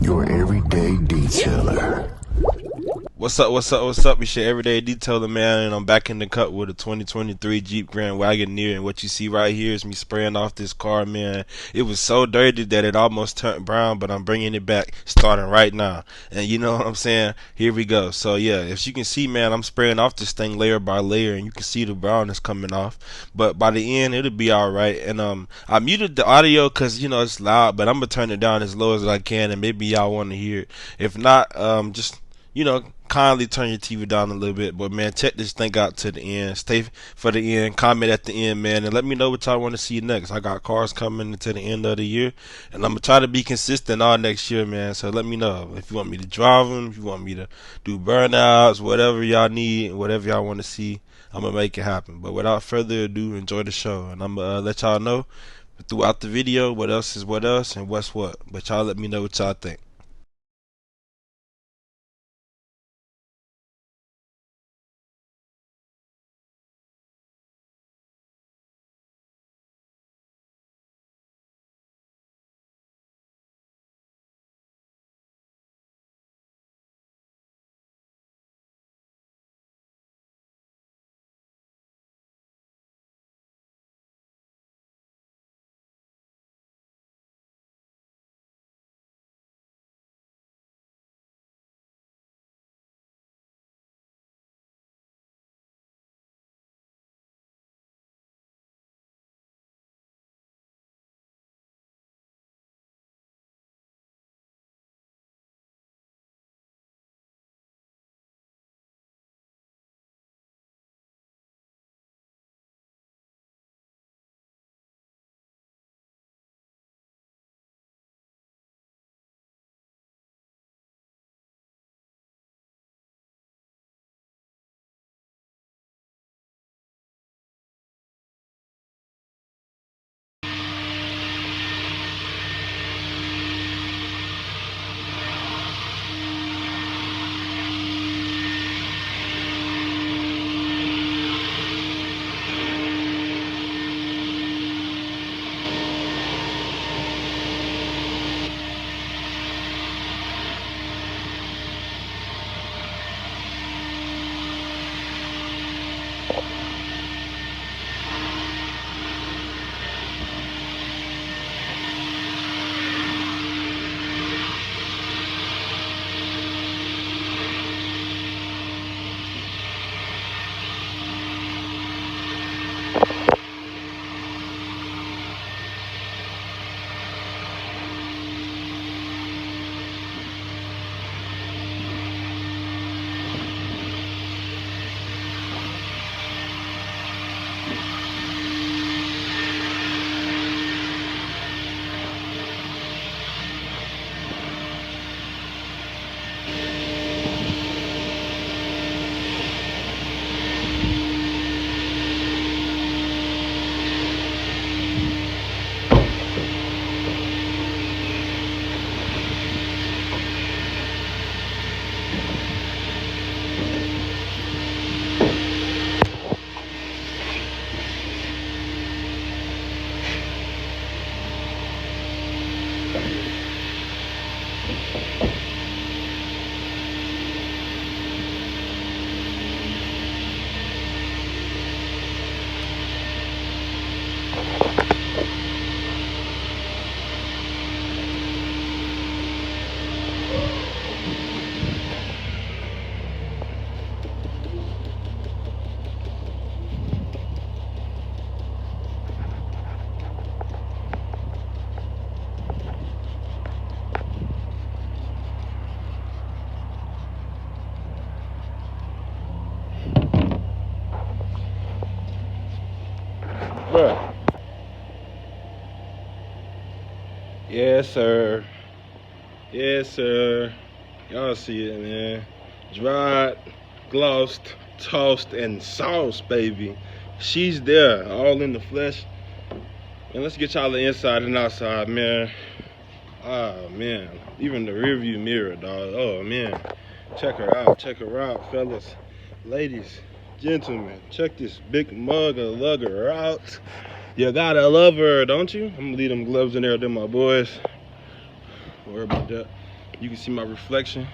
Your everyday detailer. What's up, what's up, what's up? It's your everyday detailer, man, and I'm back in the cut with a 2023 Jeep Grand Wagoneer, and what you see right here is me spraying off this car, man. It was so dirty that it almost turned brown, but I'm bringing it back starting right now. And you know what I'm saying? Here we go. So yeah, as you can see, man, I'm spraying off this thing layer by layer, and you can see the brown is coming off. But by the end, it'll be alright. And I muted the audio because you know it's loud, but I'm gonna turn it down as low as I can, and maybe y'all want to hear it. If not, just kindly turn your TV down a little bit. But man, check this thing out to the end. Stay for the end. Comment at the end, man, and let me know what y'all want to see next. I got cars coming to the end of the year, and I'm gonna try to be consistent all next year, man. So let me know if you want me to drive them, if you want me to do burnouts, whatever y'all need, whatever y'all want to see. I'm gonna make it happen. But without further ado, enjoy the show, and I'm gonna let y'all know throughout the video what else is what else and what's what. But y'all let me know what y'all think. Bruh. Yes, sir. Yes, sir. Y'all see it, man. Dried, glossed, tossed, and sauce, baby. She's there, all in the flesh. And let's get y'all the inside and outside, man. Ah, man. Even the rearview mirror, dog. Oh, man. Check her out, fellas. Ladies, gentlemen, check this big mug of lugger out. You gotta love her, don't you? I'm gonna leave them gloves in there, they're my boys. Don't worry about that. You can see my reflection.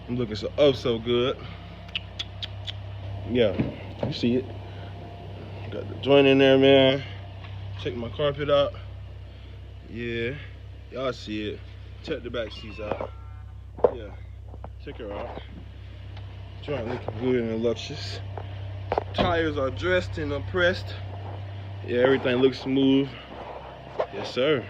I'm looking so good. Yeah, you see it. Got the joint in there, man. Check my carpet out. Yeah, y'all see it. Check the back seats out. Yeah, check her out. Joint looking good and luscious. Tires are dressed and pressed. Yeah, everything looks smooth. Yes, sir.